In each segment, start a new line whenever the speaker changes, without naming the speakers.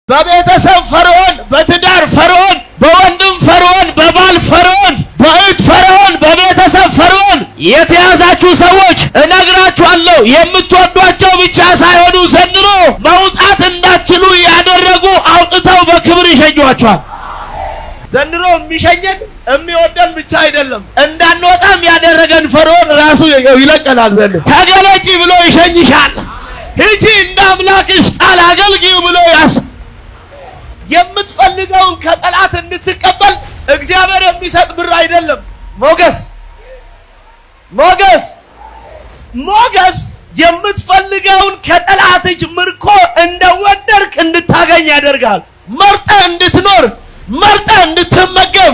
በቤተሰብ ፈርዖን፣ በትዳር ፈርዖን፣ በወንድም ፈርዖን፣ በባል ፈርዖን፣ በእህት ፈርዖን፣ በቤተሰብ ፈርዖን የተያዛችሁ ሰዎች እነግራችኋለሁ፣ የምትወዷቸው ብቻ ሳይሆኑ ዘንድሮ መውጣት እንዳትችሉ ያደረጉ አውጥተው በክብር ይሸኟችኋል። ዘንድሮ የሚሸኘን የሚወደን ብቻ አይደለም፣ እንዳንወጣም ያደረገን ፈርዖን ራሱ ይለቀናል። ዘንድሮ ተገለጪ ብሎ ይሸኝሻል። ሂጂ እንደ አምላክሽ ቃል አገልግዪ ብሎ የምትፈልገውን ከጠላት እንድትቀበል እግዚአብሔር የሚሰጥ ብር አይደለም። ሞገስ የምትፈልገውን ከጠላት እጅ ምርኮ እንደወደድክ እንድታገኝ ያደርጋል። መርጠህ እንድትኖር፣ መርጠህ እንድትመገብ፣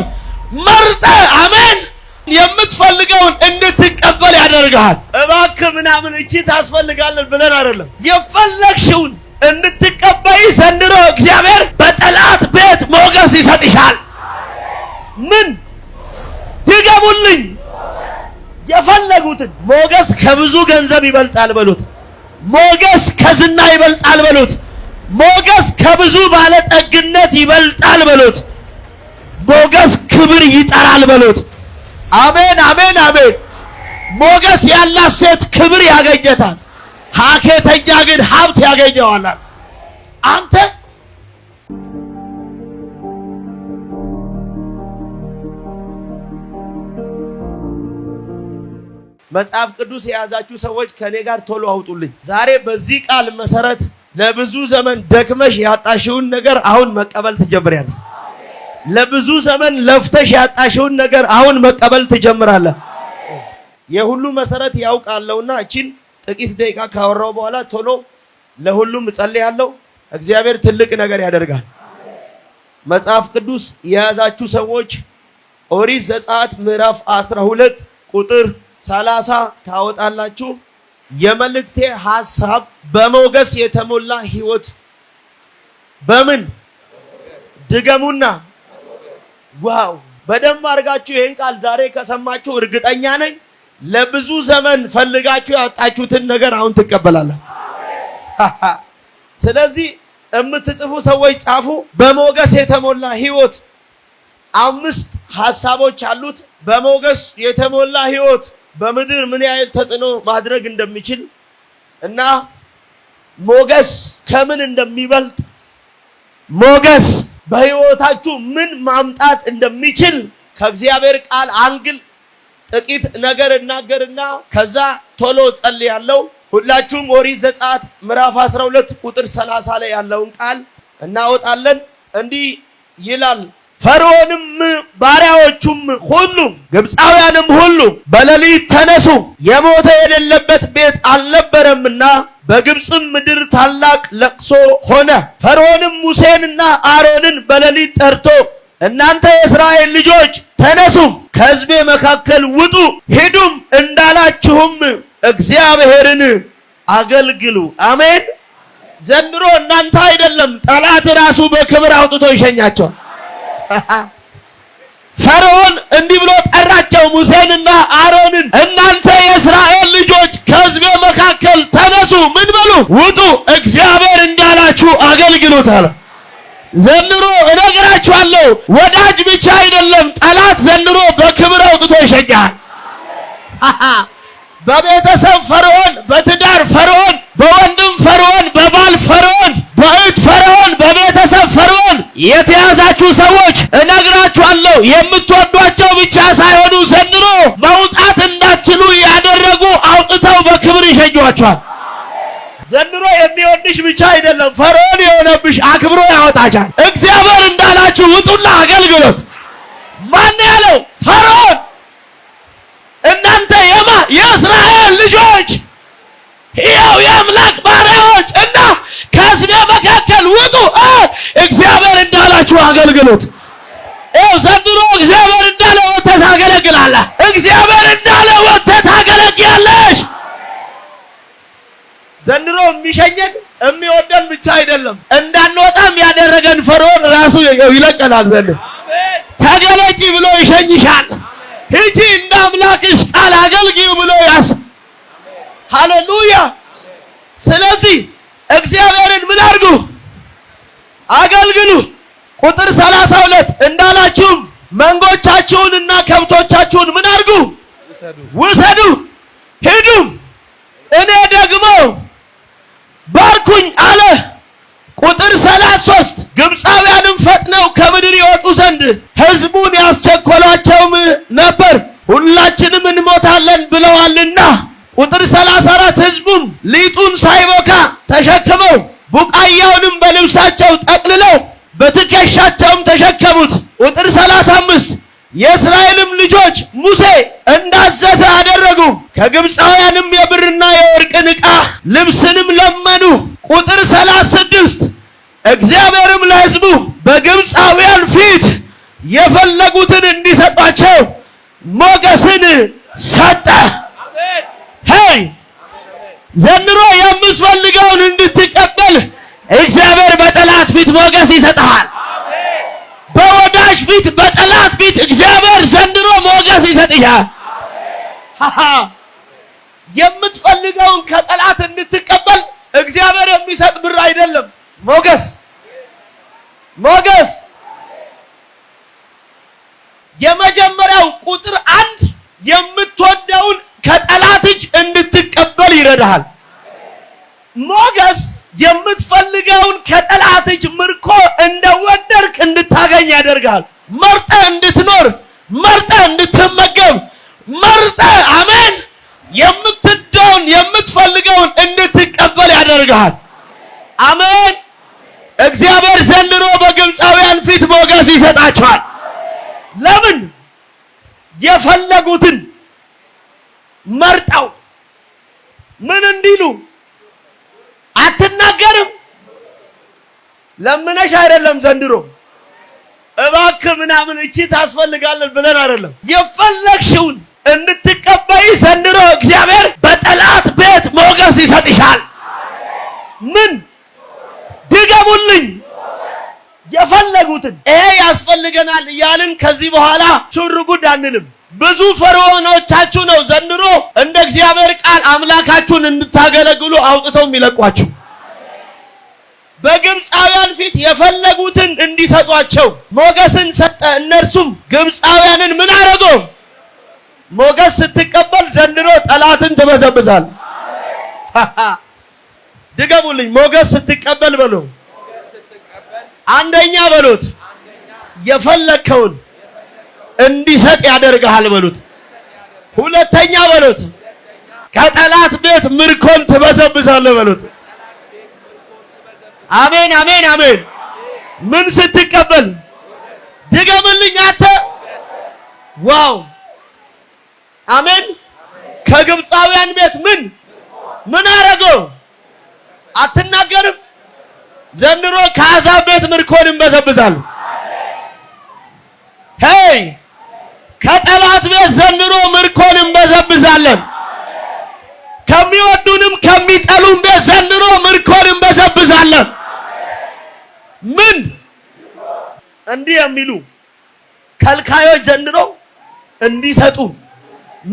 መርጠህ አሜን የምትፈልገውን እንድትቀበል ያደርጋል። እባክህ ምናምን እቺ ታስፈልጋለን ብለን አይደለም፣ የፈለግሽውን እንድትቀበይ ዘንድሮ እግዚአብሔር በጠላት ቤት ሞገስ ይሰጥሻል። ምን ድገሙልኝ? የፈለጉትን ሞገስ ከብዙ ገንዘብ ይበልጣል በሉት። ሞገስ ከዝና ይበልጣል በሉት። ሞገስ ከብዙ ባለጠግነት ይበልጣል በሉት። ሞገስ ክብር ይጠራል በሉት። አሜን አሜን አሜን። ሞገስ ያላት ሴት ክብር ያገኘታል። ሀኬተኛ ግን ሀብት ያገኘዋል። አንተ መጽሐፍ ቅዱስ የያዛችሁ ሰዎች ከኔ ጋር ቶሎ አውጡልኝ። ዛሬ በዚህ ቃል መሰረት ለብዙ ዘመን ደክመሽ ያጣሽውን ነገር አሁን መቀበል ትጀምሪያለሽ። ለብዙ ዘመን ለፍተሽ ያጣሽውን ነገር አሁን መቀበል ትጀምራለህ። የሁሉ መሰረት ያውቃለውና እቺን ጥቂት ደቂቃ ካወራው በኋላ ቶሎ ለሁሉም እጸልያለሁ። እግዚአብሔር ትልቅ ነገር ያደርጋል። መጽሐፍ ቅዱስ የያዛችሁ ሰዎች ኦሪት ዘጸአት ምዕራፍ 12 ቁጥር 30 ታወጣላችሁ። የመልእክቴ ሐሳብ በሞገስ የተሞላ ህይወት። በምን ድገሙና ዋው! በደንብ አድርጋችሁ ይሄን ቃል ዛሬ ከሰማችሁ እርግጠኛ ነኝ ለብዙ ዘመን ፈልጋችሁ ያጣችሁትን ነገር አሁን ትቀበላላችሁ። ስለዚህ የምትጽፉ ሰዎች ጻፉ። በሞገስ የተሞላ ህይወት 5 ሐሳቦች አሉት። በሞገስ የተሞላ ህይወት በምድር ምን ያህል ተጽዕኖ ማድረግ እንደሚችል እና ሞገስ ከምን እንደሚበልጥ፣ ሞገስ በህይወታችሁ ምን ማምጣት እንደሚችል ከእግዚአብሔር ቃል አንግል ጥቂት ነገር እናገርና ከዛ ቶሎ ጸልያለሁ። ሁላችሁም ኦሪት ዘጸአት ምዕራፍ 12 ቁጥር 30 ላይ ያለውን ቃል እናወጣለን። እንዲህ ይላል፣ ፈርዖንም ባሪያዎቹም ሁሉ ግብፃውያንም ሁሉ በሌሊት ተነሱ፣ የሞተ የሌለበት ቤት አልነበረምና በግብፅም ምድር ታላቅ ለቅሶ ሆነ። ፈርዖንም ሙሴንና አሮንን በሌሊት ጠርቶ እናንተ የእስራኤል ልጆች ተነሱ፣ ከሕዝቤ መካከል ውጡ፣ ሂዱም እንዳላችሁም እግዚአብሔርን አገልግሉ። አሜን። ዘንድሮ እናንተ አይደለም ጠላት ራሱ በክብር አውጥቶ ይሸኛቸዋል። ፈርዖን እንዲህ ብሎ ጠራቸው ሙሴንና አሮንን፣ እናንተ የእስራኤል ልጆች ከሕዝቤ መካከል ተነሱ፣ ምን በሉ ውጡ፣ እግዚአብሔር እንዳላችሁ አገልግሉት አለ። ዘንድሮ እነግራችኋለሁ ወዳጅ ብቻ አይደለም ጠላት ዘንድሮ በክብር አውጥቶ ይሸኛል። በቤተሰብ ፈርዖን፣ በትዳር ፈርዖን፣ በወንድም ፈርዖን፣ በባል ፈርዖን፣ በእህት ፈርዖን፣ በቤተሰብ ፈርዖን የተያዛችሁ ሰዎች እነግራችኋለሁ የምትወዷቸው ብቻ ሳይሆኑ ዘንድሮ መውጣት እንዳትችሉ ያደረጉ አውጥተው በክብር ይሸኟችኋል። ዘንድሮ የሚወድሽ ብቻ አይደለም ፈርዖን የሆነብሽ አክብሮ ያወጣሻል። እግዚአብሔር እንዳላችሁ ውጡና አገልግሎት። ማን ያለው? ፈርዖን። እናንተ የእስራኤል ልጆች ሕያው የአምላክ ባሪያዎች እና ከሕዝቤ መካከል ውጡ፣ እግዚአብሔር እንዳላችሁ አገልግሎት። ዘንድሮ እግዚአብሔር እንዳለ ወጥተህ ታገለግላለህ። እግዚአብሔር እንዳለ ወጥተህ ታገለግያለሽ። ዘንድሮ የሚሸኘን የሚወደን ብቻ አይደለም፣ እንዳንወጣም ያደረገን ፈርዖን ራሱ ይለቀናል። ዘንድሮ ተገለጪ ብሎ ይሸኝሻል። ሂጂ እንደ አምላክሽ ቃል አገልግዪ ብሎ ሃሌሉያ። ስለዚህ እግዚአብሔርን ምን አድርጉ? አገልግሉ። ቁጥር 32 እንዳላችሁም መንጎቻችሁንና ከብቶቻችሁን ምን አድርጉ? ውሰዱ፣ ሂዱ፣ እኔ ደግሞ ባርኩኝ አለ። ቁጥር 33 ግብፃውያንም ፈጥነው ከምድር ይወጡ ዘንድ ሕዝቡን ያስቸኮሏቸውም ነበር፣ ሁላችንም እንሞታለን ብለዋልና። ቁጥር 34 ሕዝቡም ሊጡን ሳይቦካ ተሸክመው ቡቃያውንም በልብሳቸው ጠቅልለው በትከሻቸውም ተሸከሙት። ቁጥር 35 የእስራኤልም ልጆች ሙሴ እንዳዘዘ አደረጉ። ከግብፃውያንም የብርና የወርቅን ዕቃ ልብስንም ለመኑ። ቁጥር 36 እግዚአብሔርም ለሕዝቡ በግብፃውያን ፊት የፈለጉትን እንዲሰጧቸው ሞገስን ሰጠ። ሄይ ዘንድሮ የምትፈልገውን እንድትቀበል እግዚአብሔር በጠላት ፊት ሞገስ ይሰጥሃል። በወዳጅ ፊት፣ በጠላት ፊት እግዚአብሔር ዘንድሮ ሞገስ ይሰጥሻል። የምትፈልገውን ከጠላት እንድትቀበል እግዚአብሔር የሚሰጥ ብር አይደለም፣ ሞገስ። የመጀመሪያው ቁጥር 1 የምትወደውን ከጠላት እጅ እንድትቀበል ይረዳሃል። ሞገስ የምትፈልገውን ከጠላት እጅ ምርኮ እንደወደድክ እንድታገኝ ያደርጋል። መርጠ እንድትኖር፣ መርጠ እንድትመገብ፣ መርጠ አሜን የምትወደውን የምትፈልገውን እንድትቀበል ያደርጋል። አሜን። እግዚአብሔር ዘንድሮ በግብፃውያን ፊት ሞገስ ይሰጣቸዋል። ለምን? የፈለጉትን መርጠው ምን እንዲሉ አትናገርም። ለምነሽ አይደለም ዘንድሮ እባክህ ምናምን እቺ ታስፈልጋለን ብለን አይደለም። የፈለግሽውን እንድትቀበይ ዘንድሮ እግዚአብሔር በጠላት ቤት ሞገስ ይሰጥሻል። ምን ድገሙልኝ? የፈለጉትን ይሄ ያስፈልገናል እያልን ከዚህ በኋላ ሹር ጉድ አንልም። ብዙ ፈርዖኖቻችሁ ነው ዘንድሮ እንደ እግዚአብሔር ቃል አምላካችሁን እንድታገለግሉ አውጥተው የሚለቋችሁ። በግብፃውያን ፊት የፈለጉትን እንዲሰጧቸው ሞገስን ሰጠ። እነርሱም ግብፃውያንን ምን አረጉ? ሞገስ ስትቀበል ዘንድሮ ጠላትን ትበዘብዛል። ድገሙልኝ። ሞገስ ስትቀበል በሉ። አንደኛ በሉት የፈለከውን እንዲሰጥ ያደርግሃል በሉት። ሁለተኛ በሉት ከጠላት ቤት ምርኮን ትበዘብዛለህ በሉት። አሜን አሜን አሜን። ምን ስትቀበል? ድገምልኝ አንተ። ዋው አሜን። ከግብፃውያን ቤት ምን አረገው? አትናገርም? ዘንድሮ ከአሕዛብ ቤት ምርኮን እንበዘብዛለን። ሄይ ከጠላት ቤት ዘንድሮ ምርኮን እንበዘብዛለን። ከሚወዱንም ከሚጠሉም ቤት ዘንድሮ ምርኮን እንበዘብዛለን። ምን እንዲህ የሚሉ ከልካዮች ዘንድሮ እንዲሰጡ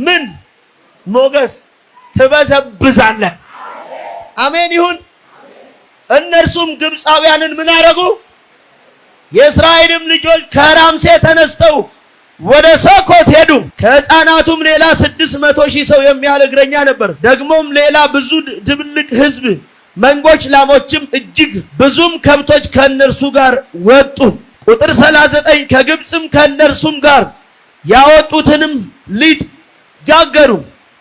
ምን ሞገስ ትበዘብዛለህ። አሜን ይሁን። እነርሱም ግብፃውያንን ምን አረጉ? የእስራኤልም ልጆች ከራምሴ ተነስተው ወደ ሰኮት ሄዱ። ከሕፃናቱም ሌላ 600,000 ሰው የሚያህል እግረኛ ነበር። ደግሞም ሌላ ብዙ ድብልቅ ሕዝብ፣ መንጎች፣ ላሞችም እጅግ ብዙም ከብቶች ከእነርሱ ጋር ወጡ። ቁጥር 39 ከግብፅም ከእነርሱም ጋር ያወጡትንም ሊጥ ጋገሩ፣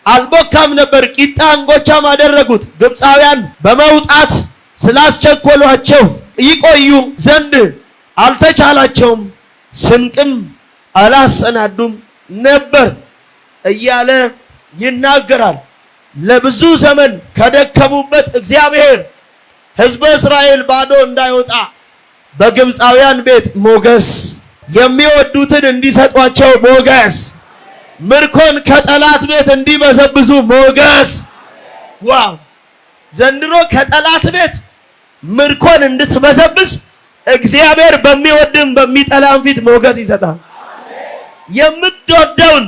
አልቦካም ነበር። ቂጣ እንጎቻም አደረጉት። ግብፃውያን በመውጣት ስላስቸኮሏቸው ይቆዩ ዘንድ አልተቻላቸውም፣ ስንቅም አላሰናዱም ነበር እያለ ይናገራል። ለብዙ ዘመን ከደከሙበት እግዚአብሔር ሕዝበ እስራኤል ባዶ እንዳይወጣ በግብፃውያን ቤት ሞገስ፣ የሚወዱትን እንዲሰጧቸው ሞገስ፣ ምርኮን ከጠላት ቤት እንዲበዘብዙ ሞገስ። ዋው ዘንድሮ ከጠላት ቤት ምርኮን እንድትበዘብዝ እግዚአብሔር በሚወድም በሚጠላም ፊት ሞገስ ይሰጣል። የምትወደውን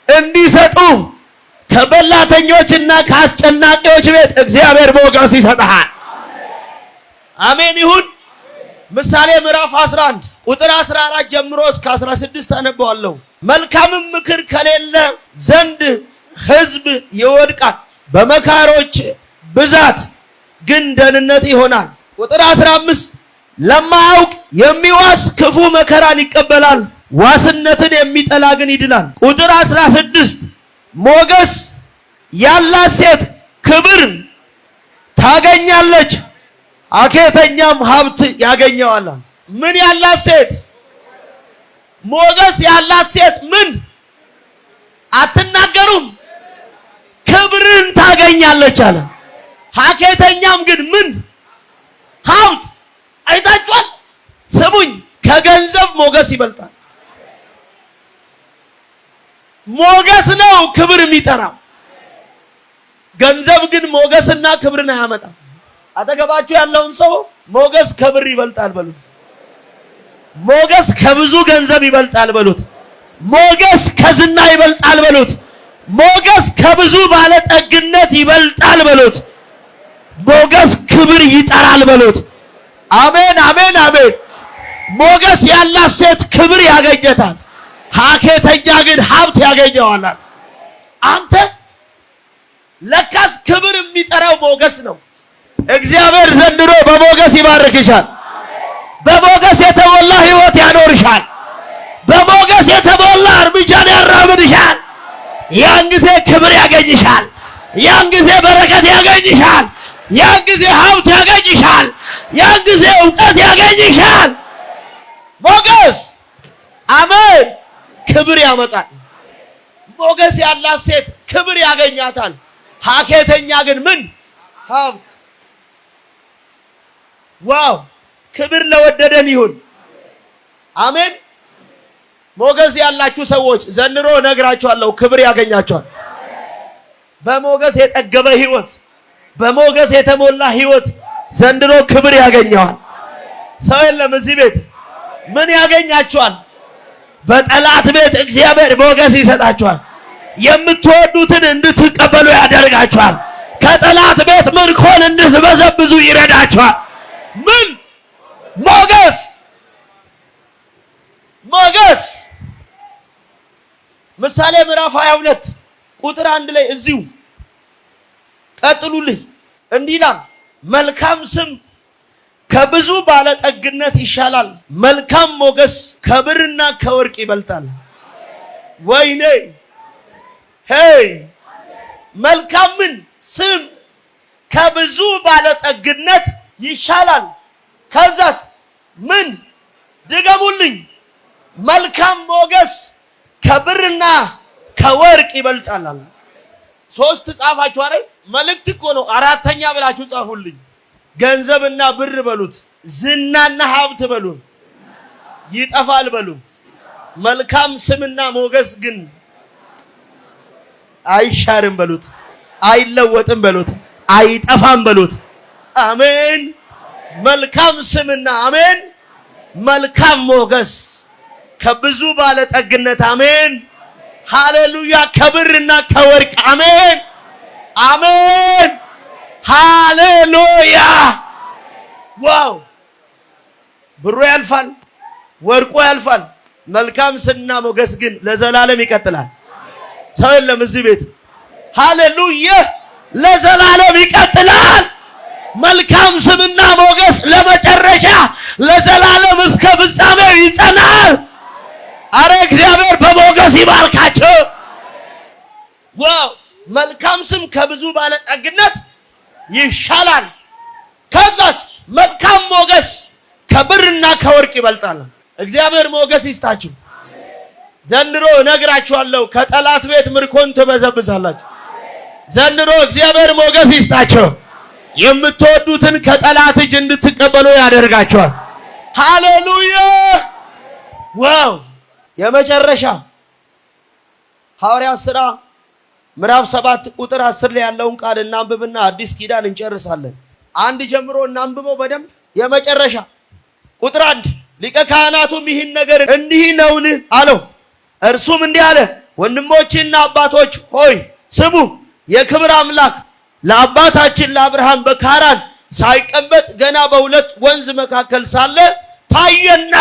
እንዲሰጡ ከበላተኞችና ከአስጨናቂዎች ቤት እግዚአብሔር ሞገስ ይሰጣል። አሜን ይሁን። ምሳሌ ምዕራፍ 11 ቁጥር 14 ጀምሮ እስከ 16 አነበዋለሁ። መልካምም ምክር ከሌለ ዘንድ ሕዝብ ይወድቃል፣ በመካሮች ብዛት ግን ደህንነት ይሆናል። ቁጥር 15 ለማያውቅ የሚዋስ ክፉ መከራን ይቀበላል፣ ዋስነትን የሚጠላ ግን ይድናል። ቁጥር 16 ሞገስ ያላት ሴት ክብር ታገኛለች፣ ሀኬተኛም ሀብት ያገኘዋል። ምን ያላት ሴት? ሞገስ ያላት ሴት ምን አትናገሩም? ክብርን ታገኛለች አለ። ሀኬተኛም ግን ምን ሀብት። አይታችኋል? ስሙኝ፣ ከገንዘብ ሞገስ ይበልጣል። ሞገስ ነው ክብር የሚጠራው። ገንዘብ ግን ሞገስና ክብርን አያመጣም። አጠገባችሁ ያለውን ሰው ሞገስ ከብር ይበልጣል በሉት። ሞገስ ከብዙ ገንዘብ ይበልጣል በሉት። ሞገስ ከዝና ይበልጣል በሉት። ሞገስ ከብዙ ባለጠግነት ይበልጣል በሉት። ሞገስ ክብር ይጠራል በሉት። አሜን፣ አሜን፣ አሜን። ሞገስ ያላት ሴት ክብር ያገኘታል፣ ሀኬተኛ ግን ሀብት ያገኘዋል። አንተ ለካስ ክብር የሚጠራው ሞገስ ነው። እግዚአብሔር ዘንድሮ በሞገስ ይባርክሻል። በሞገስ የተሞላ ህይወት ያኖርሻል። በሞገስ የተሞላ እርምጃን ያራምድሻል። ያን ጊዜ ክብር ያገኝሻል። ያን ጊዜ በረከት ያገኝሻል። ያን ጊዜ ሀብት ያገኝሻል። ያን ጊዜ እውቀት ያገኝሻል። ሞገስ አሜን፣ ክብር ያመጣል። ሞገስ ያላት ሴት ክብር ያገኛታል። ሀኬተኛ ግን ምን ሀብት። ዋው! ክብር ለወደደን ይሁን። አሜን። ሞገስ ያላችሁ ሰዎች ዘንድሮ እነግራችኋለሁ ክብር ያገኛችኋል። በሞገስ የጠገበ ህይወት፣ በሞገስ የተሞላ ህይወት ዘንድሮ ክብር ያገኘዋል። ሰው የለም እዚህ ቤት ምን ያገኛችኋል? በጠላት ቤት እግዚአብሔር ሞገስ ይሰጣችኋል። የምትወዱትን እንድትቀበሉ ያደርጋችኋል። ከጠላት ቤት ምርኮን እንድትበዘብዙ ይረዳችኋል። ምን ሞገስ ሞገስ። ምሳሌ ምዕራፍ 22 ቁጥር 1 ላይ እዚሁ ቀጥሉልኝ። እንዲህ ይላል፣ መልካም ስም ከብዙ ባለጠግነት ይሻላል፣ መልካም ሞገስ ከብርና ከወርቅ ይበልጣል። ወይኔ ሄይ! መልካም ምን ስም ከብዙ ባለጠግነት ይሻላል። ከዛስ ምን ድገሙልኝ? መልካም ሞገስ ከብርና ከወርቅ ይበልጣል። ሶስት ጻፋችሁ አይደል? መልእክት እኮ ነው። አራተኛ ብላችሁ ጻፉልኝ። ገንዘብና ብር በሉት፣ ዝናና ሀብት በሉን፣ ይጠፋል በሉን። መልካም ስምና ሞገስ ግን አይሻርም በሉት፣ አይለወጥም በሉት፣ አይጠፋም በሉት። አሜን። መልካም ስምና አሜን፣ መልካም ሞገስ ከብዙ ባለጠግነት አሜን፣ ሃሌሉያ፣ ከብርና ከወርቅ አሜን፣ አሜን፣ ሃሌሉያ። ዋው! ብሩ ያልፋል፣ ወርቁ ያልፋል፣ መልካም ስምና ሞገስ ግን ለዘላለም ይቀጥላል። ሰው የለም እዚህ ቤት ሃሌሉያ፣ ለዘላለም ይቀጥላል። መልካም ስምና ሞገስ ለመጨረሻ ለዘላለም እስከ ፍጻሜው ይጸናል። አረ እግዚአብሔር በሞገስ ይባርካቸው። ዋው! መልካም ስም ከብዙ ባለጠግነት ይሻላል። ከዛስ መልካም ሞገስ ከብርና ከወርቅ ይበልጣል። እግዚአብሔር ሞገስ ይስጣችሁ። ዘንድሮ እነግራችኋለሁ ከጠላት ቤት ምርኮን ትበዘብዛላችሁ። ዘንድሮ እግዚአብሔር ሞገስ ይስጣችሁ። የምትወዱትን ከጠላት እጅ እንድትቀበሉ ያደርጋችኋል። ሃሌሉያ! ዋው! የመጨረሻ ሐዋርያት ሥራ ምዕራፍ 7 ቁጥር 10 ላይ ያለውን ቃል እናንብብና አዲስ ኪዳን እንጨርሳለን። አንድ ጀምሮ እናንብበው በደንብ። የመጨረሻ ቁጥር 1 ሊቀ ካህናቱም ይህን ነገር እንዲህ ነውን አለው። እርሱም እንዲህ አለ፣ ወንድሞችና አባቶች ሆይ ስሙ። የክብር አምላክ ለአባታችን ለአብርሃም በካራን ሳይቀመጥ ገና በሁለት ወንዝ መካከል ሳለ ታየና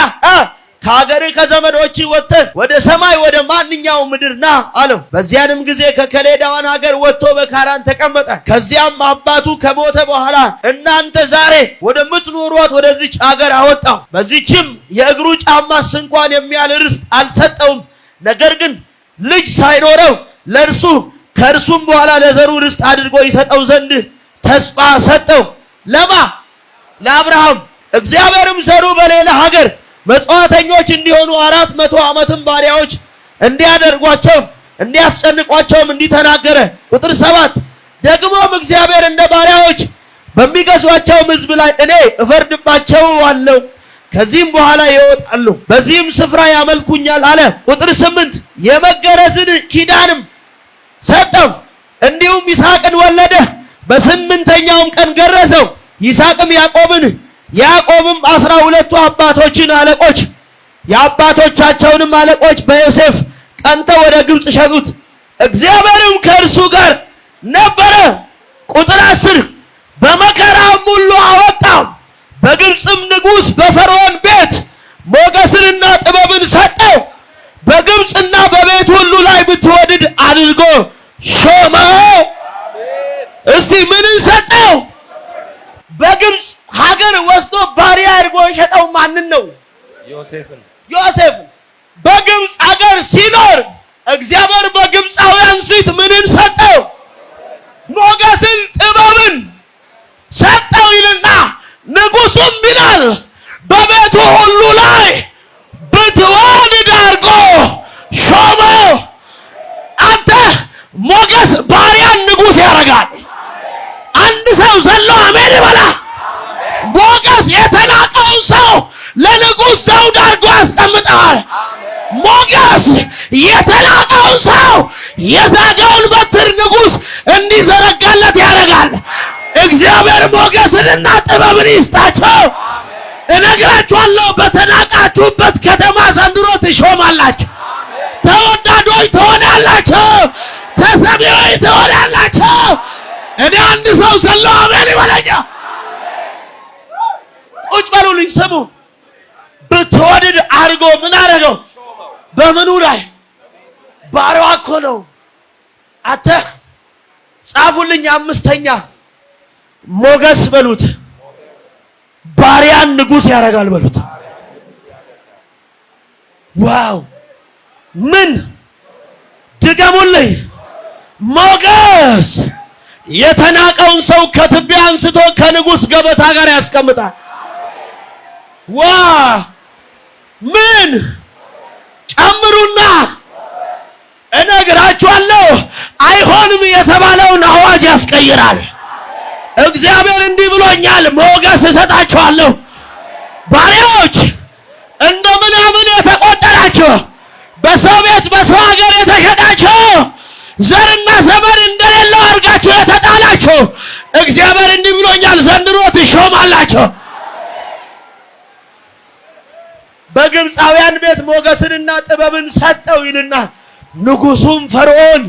ከሀገር ከዘመዶች ወጥተህ ወደ ሰማይ ወደ ማንኛው ምድር ና አለው። በዚያንም ጊዜ ከከሌዳውያን ሀገር ወጥቶ በካራን ተቀመጠ። ከዚያም አባቱ ከሞተ በኋላ እናንተ ዛሬ ወደምትኖሯት ወደዚች ሀገር አወጣው። በዚችም የእግሩ ጫማ እንኳን የሚያህል ርስት አልሰጠውም። ነገር ግን ልጅ ሳይኖረው ለእርሱ ከእርሱም በኋላ ለዘሩ ርስት አድርጎ ይሰጠው ዘንድ ተስፋ ሰጠው። ለማ ለአብርሃም። እግዚአብሔርም ዘሩ በሌላ ሀገር መጽዋዕተኞች እንዲሆኑ 400 ዓመትም ባሪያዎች እንዲያደርጓቸው እንዲያስጨንቋቸውም እንዲተናገረ። ቁጥር 7 ደግሞም እግዚአብሔር እንደ ባሪያዎች በሚገዟቸው ሕዝብ ላይ እኔ እፈርድባቸዋለሁ፣ ከዚህም በኋላ ይወጣሉ፣ በዚህም ስፍራ ያመልኩኛል አለ። ቁጥር 8 የመገረዝን ኪዳንም ሰጠው። እንዲሁም ይስሐቅን ወለደ። በስምንተኛውም ቀን ገረዘው። ይስሐቅም ያዕቆብን፣ ያዕቆብም 12 አባቶችን አለቆች የአባቶቻቸውንም አለቆች በዮሴፍ ቀንተው ወደ ግብፅ ሸጡት። እግዚአብሔርም ከእርሱ ጋር ነበረ። ቁጥር 10 በመከራም ሁሉ አወጣው። በግብፅም ንጉሥ በፈርዖን ቤት ሞገስንና ጥበብን ሰጠው። በግብፅና በቤት ሁሉ ላይ ብትወድድ አድርጎ ሾመው። እስቲ ምንን ሰጠው? በግብፅ ሀገር ወስዶ ባሪያ አድርጎ የሸጠው ማንን ነው? ዮሴፍን። በግብፅ ሀገር ሲኖር እግዚአብሔር በግብፃውያን ፊት ምንን ሰጠው? ሞገስን፣ ጥበብን ሰጠው ይልና ንጉሡም ይላል በቤቱ ሁሉ ላይ ብትወድድ አድርጎ ሾመው። አንተ ሞገስ ባሪያን ንጉሥ ያደርጋል። አንድ ሰው ዘሎ አሜን ይበላ። ሞገስ የተናቀውን ሰው ለንጉሥ ዘውድ አድርጎ ያስቀምጠዋል። ሞገስ የተናቀውን ሰው የዛገውን በትር ንጉሥ እንዲዘረጋለት ያደርጋል። እግዚአብሔር ሞገስንና ጥበብን ይስጣቸው። እነግራችኋለሁ፣ በተናቃችሁበት ከተማ ዘንድሮ ትሾማላችሁ። ተወዳጆች ትሆናላችሁ። ተሰሚዎች ትሆናላችሁ። እኔ አንድ ሰው ዘሎ አሜን ይበለኛ። ቁጭ በሉልኝ ስሙ። ብትወድድ አድርጎ ምን አደረገው? በምኑ ላይ? ባሪያዋ እኮ ነው። አተ ጻፉልኝ። አምስተኛ ሞገስ በሉት። ባሪያን ንጉሥ ያደርጋል በሉት። ዋው! ምን ድገሙልኝ። ሞገስ የተናቀውን ሰው ከትቢያ አንስቶ ከንጉሥ ገበታ ጋር ያስቀምጣል። ዋ! ምን ጨምሩና እነግራችኋለሁ፣ አይሆንም የተባለውን አዋጅ ያስቀይራል። እግዚአብሔር እንዲህ ብሎኛል፣ ሞገስ እሰጣችኋለሁ። ባሪያዎች እንደ ምናምን የተቆጠራችሁ፣ በሰው ቤት በሰው ሀገር የተሸጣችሁ፣ ዘርና ዘመን እንደሌለው አድርጋችሁ የተጣላችሁ፣ እግዚአብሔር እንዲህ ብሎኛል፣ ዘንድሮ ትሾማላችሁ። በግብፃውያን ቤት ሞገስንና ጥበብን ሰጠው ይልና ንጉሡም ፈርዖን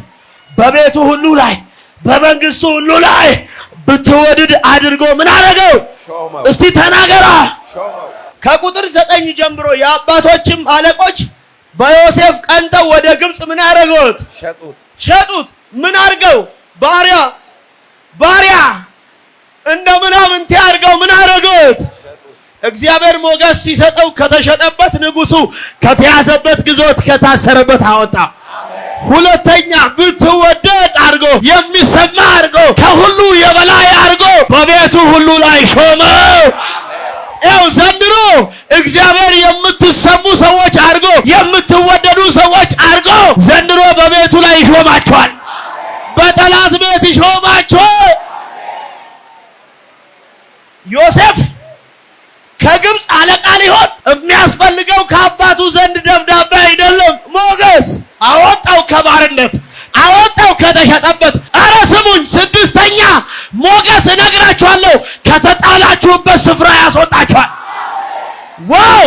በቤቱ ሁሉ ላይ በመንግስቱ ሁሉ ላይ ብትወድድ አድርጎ ምን አደረገው? እስቲ ተናገራ። ከቁጥር 9 ጀምሮ የአባቶችም አለቆች በዮሴፍ ቀንተው ወደ ግብፅ ምን ያደረጉት? ሸጡት። ምን አድርገው? ባሪያ እንደ ምናምን አድርገው ምን አደረጉት? እግዚአብሔር ሞገስ ሲሰጠው ከተሸጠበት ንጉሡ ከተያዘበት ግዞት ከታሰረበት አወጣ። ሁለተኛ ብትወደድ አድርጎ የሚሰማ አድርጎ ከሁሉ የበላይ አድርጎ በቤቱ ሁሉ ላይ ሾመው። ያው ዘንድሮ እግዚአብሔር የምትሰሙ ሰዎች አድርጎ የምትወደዱ ሰዎች አድርጎ ዘንድሮ በቤቱ ላይ ይሾማቸዋል። በጠላት ቤት ይሾማቸዋል። ዮሴፍ ከግብፅ አለቃ ሊሆን የሚያስፈልገው ከአባቱ ዘንድ ደብዳቤ አይደለም። ሞገስ አወጣው፣ ከባርነት አወጣው፣ ከተሸጠበት። አረ ስሙኝ፣ ስድስተኛ ሞገስ እነግራችኋለሁ፣ ከተጣላችሁበት ስፍራ ያስወጣችኋል። ዋው!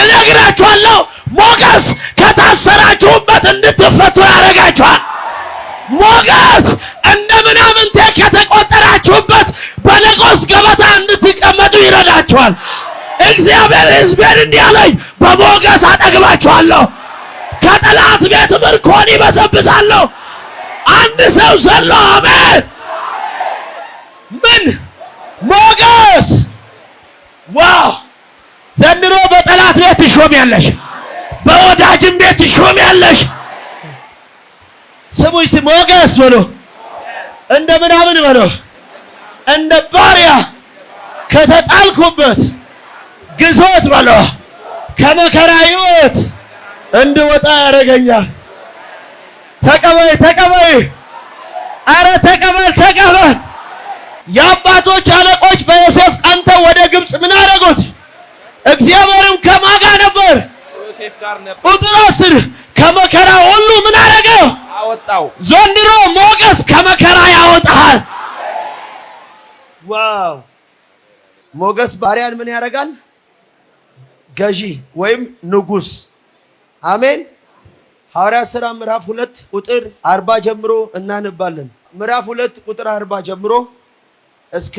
እነግራችኋለሁ፣ ሞገስ ከታሰራችሁበት እንድትፈቱ ያደርጋችኋል። ሞገስ እንደ ምናምንቴ ከተቆጠራችሁበት በንጉሥ ገበታ እንድትቀመጡ ይረዳችኋል። እግዚአብሔር ሕዝቤን እንዲህ አለኝ፣ በሞገስ አጠግባችኋለሁ፣ ከጠላት ቤት ምርኮን ይበሰብሳለሁ። አንድ ሰው ዘሎ አሜን። ምን ሞገስ! ዋው! ዘንድሮ በጠላት ቤት ትሾሚያለሽ፣ በወዳጅም ቤት ትሾሚያለሽ። ስሙ እስቲ ሞገስ በሎ፣ እንደ ምናምን በሎ፣ እንደ ባሪያ ከተጣልኩበት ግዞት በሎ፣ ከመከራ ሕይወት እንድወጣ ያደርገኛል። ተቀበይ ተቀበይ፣ አረ ተቀበል ተቀበል። የአባቶች አለቆች በዮሴፍ ቀንተው ወደ ግብፅ ምን አደረጉት? እግዚአብሔርም ከማጋ ነበር? ቁጥር 10 ከመከራ ሁሉ ምን አደረገው? አወጣው። ዘንድሮ ሞገስ ከመከራ ያወጣል። ዋው! ሞገስ ባሪያን ምን ያደርጋል? ገዢ ወይም ንጉሥ። አሜን። ሐዋርያት ሥራ ምዕራፍ 2 ቁጥር 40 ጀምሮ እናነባለን። ምዕራፍ 2 ቁጥር 40 ጀምሮ እስከ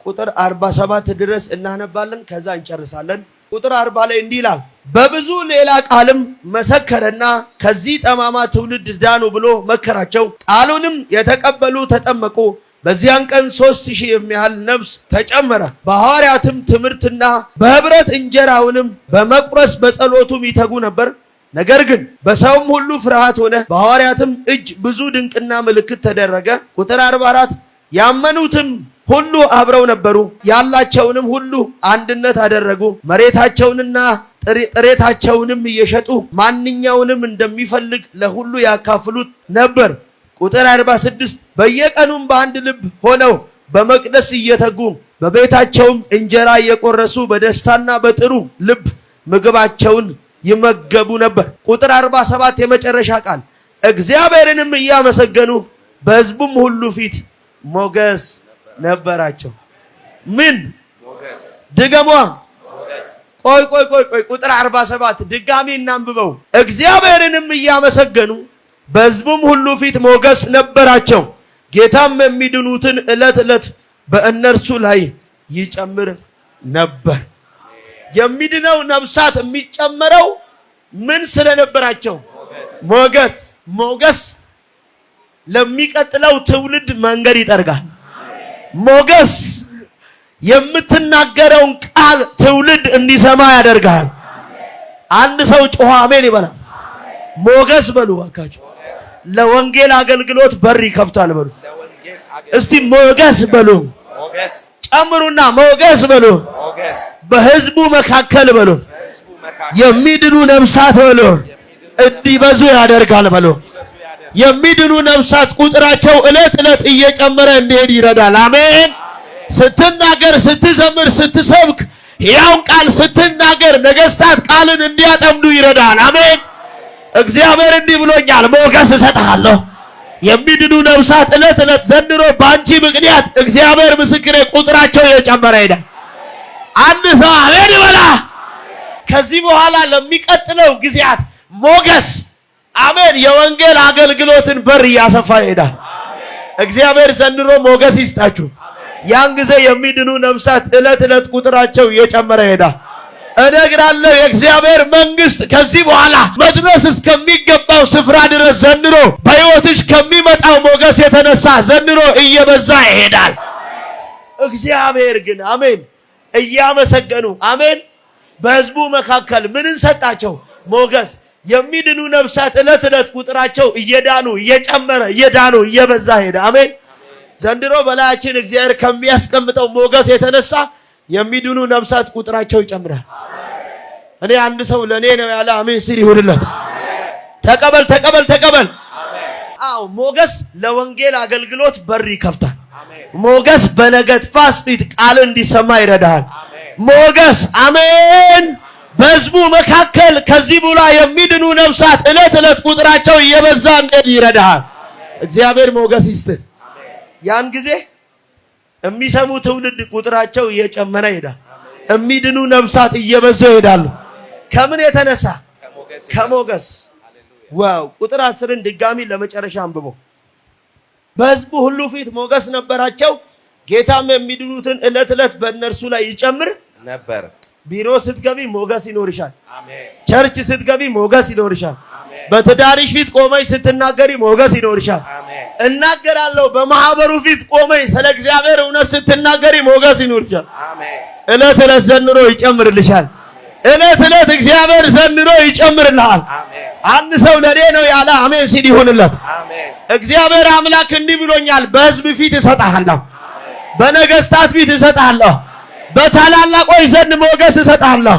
ቁጥር 47 ድረስ እናነባለን። ከዛ እንጨርሳለን። ቁጥር 40 ላይ እንዲህ ይላል፣ በብዙ ሌላ ቃልም መሰከረና ከዚህ ጠማማ ትውልድ ዳኑ ብሎ መከራቸው። ቃሉንም የተቀበሉ ተጠመቁ። በዚያን ቀን 3000 የሚያህል ነፍስ ተጨመረ። በሐዋርያትም ትምህርትና በህብረት እንጀራውንም በመቁረስ በጸሎቱም ይተጉ ነበር። ነገር ግን በሰውም ሁሉ ፍርሃት ሆነ። በሐዋርያትም እጅ ብዙ ድንቅና ምልክት ተደረገ። ቁጥር 44 ያመኑትም ሁሉ አብረው ነበሩ፣ ያላቸውንም ሁሉ አንድነት አደረጉ። መሬታቸውንና ጥሬታቸውንም እየሸጡ ማንኛውንም እንደሚፈልግ ለሁሉ ያካፍሉት ነበር። ቁጥር 46 በየቀኑም በአንድ ልብ ሆነው በመቅደስ እየተጉ በቤታቸውም እንጀራ እየቆረሱ በደስታና በጥሩ ልብ ምግባቸውን ይመገቡ ነበር። ቁጥር 47 የመጨረሻ ቃል እግዚአብሔርንም እያመሰገኑ በሕዝቡም ሁሉ ፊት ሞገስ ነበራቸው። ምን ሞገስ? ድገሟ። ቆይ ቁጥር 47 ድጋሚ እናንብበው። እግዚአብሔርንም እያመሰገኑ በሕዝቡም ሁሉ ፊት ሞገስ ነበራቸው። ጌታም የሚድኑትን ዕለት ዕለት በእነርሱ ላይ ይጨምር ነበር። የሚድነው ነፍሳት የሚጨመረው ምን ስለነበራቸው? ሞገስ። ሞገስ ለሚቀጥለው ትውልድ መንገድ ይጠርጋል። ሞገስ የምትናገረውን ቃል ትውልድ እንዲሰማ ያደርጋል። አንድ ሰው ጮኸ አሜን ይበላል። ሞገስ በሉ አካችሁ። ለወንጌል አገልግሎት በር ይከፍታል በሉ እስቲ ሞገስ በሉ። ጨምሩና ሞገስ በሉ። በሕዝቡ መካከል በሉ የሚድኑ ነፍሳት በሉ እንዲበዙ ያደርጋል በሉ። የሚድኑ ነፍሳት ቁጥራቸው ዕለት ዕለት እየጨመረ እንዲሄድ ይረዳል። አሜን። ስትናገር፣ ስትዘምር፣ ስትሰብክ፣ ሕያውን ቃል ስትናገር ነገሥታት ቃልን እንዲያጠምዱ ይረዳል። አሜን። እግዚአብሔር እንዲህ ብሎኛል፣ ሞገስ እሰጥሃለሁ። የሚድኑ ነፍሳት ዕለት ዕለት ዘንድሮ በአንቺ ምክንያት እግዚአብሔር ምስክሬ ቁጥራቸው እየጨመረ ይሄዳል። አንድ ሰው አሜን ይበላ። ከዚህ በኋላ ለሚቀጥለው ጊዜያት ሞገስ አሜን የወንጌል አገልግሎትን በር እያሰፋ ይሄዳል። እግዚአብሔር ዘንድሮ ሞገስ ይስጣችሁ። ያን ጊዜ የሚድኑ ነፍሳት ዕለት ዕለት ቁጥራቸው እየጨመረ ይሄዳል። እነግራለሁ የእግዚአብሔር መንግስት ከዚህ በኋላ መድረስ እስከሚገባው ስፍራ ድረስ ዘንድሮ በሕይወትሽ ከሚመጣው ሞገስ የተነሳ ዘንድሮ እየበዛ ይሄዳል። እግዚአብሔር ግን አሜን እያመሰገኑ አሜን በሕዝቡ መካከል ምንን ሰጣቸው? ሞገስ። የሚድኑ ነፍሳት ዕለት ዕለት ቁጥራቸው እየዳኑ እየጨመረ እየዳኑ እየበዛ ሄደ። አሜን። ዘንድሮ በላያችን እግዚአብሔር ከሚያስቀምጠው ሞገስ የተነሳ የሚድኑ ነፍሳት ቁጥራቸው ይጨምራል። እኔ አንድ ሰው ለኔ ነው ያለ አሜን ሲል ይሁንለት። ተቀበል ተቀበል ተቀበል። አዎ ሞገስ ለወንጌል አገልግሎት በር ይከፍታል። ሞገስ በነገድ ፋስት ቃል እንዲሰማ ይረዳል። ሞገስ አሜን በሕዝቡ መካከል ከዚህ በኋላ የሚድኑ ነፍሳት ዕለት ዕለት ቁጥራቸው እየበዛ እንዲሄድ ይረዳል። እግዚአብሔር ሞገስ ይስጥ። ያን ጊዜ የሚሰሙ ትውልድ ቁጥራቸው እየጨመረ ይሄዳል። የሚድኑ ነፍሳት እየበዙ ይሄዳሉ። ከምን የተነሳ? ከሞገስ። ዋው! ቁጥር 10ን ድጋሚ ለመጨረሻ አንብቦ በሕዝቡ ሁሉ ፊት ሞገስ ነበራቸው። ጌታም የሚድኑትን ዕለት ዕለት በእነርሱ ላይ ይጨምር ነበር። ቢሮ ስትገቢ ሞገስ ይኖርሻል። አሜን። ቸርች ስትገቢ ሞገስ ይኖርሻል። አሜን። በትዳርሽ ፊት ቆመሽ ስትናገሪ ሞገስ ይኖርሻል። አሜን። እናገራለሁ በማህበሩ ፊት ቆመሽ ስለ እግዚአብሔር እውነት ስትናገሪ ሞገስ ይኖርሻል። አሜን። ዕለት ዕለት ዘንድሮ ይጨምርልሻል። ዕለት ዕለት እግዚአብሔር ዘንድሮ ይጨምርልሃል። አሜን። አንድ ሰው ለኔ ነው ያለ አሜን ሲል ይሁንለት። አሜን። እግዚአብሔር አምላክ እንዲህ ብሎኛል፣ በሕዝብ ፊት እሰጥሃለሁ፣ በነገስታት ፊት እሰጥሃለሁ፣ በታላላቆች ዘንድ ሞገስ እሰጥሃለሁ።